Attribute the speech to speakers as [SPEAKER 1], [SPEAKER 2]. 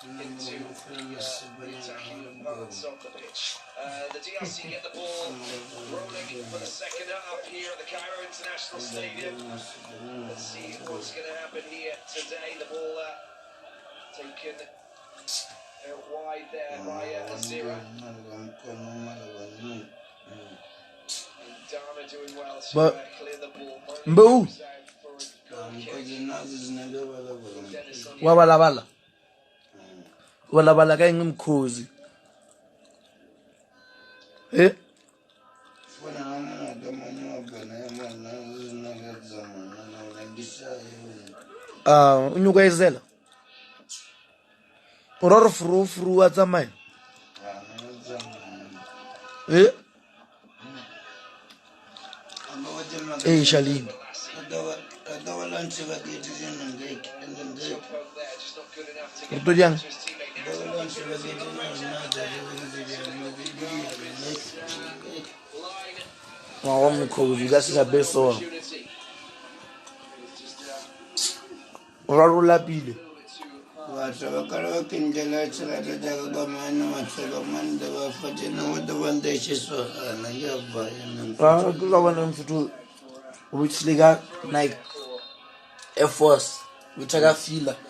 [SPEAKER 1] into the attacking parts of the pitch. The DRC get the ball rolling for the second half here at the Cairo International Stadium. Let's see what's going to happen here today. The ball taken wide there by Azira. Dama doing well to clear the ball.
[SPEAKER 2] Wabalabala. Wabalabala kaya ngimkhozi. Unyuka izela. Uroro furu wa tsamaya. Shalini. Yang. Mkhozi kasisa beso. Urarula pile. Which liga Nike Air Force which I got feel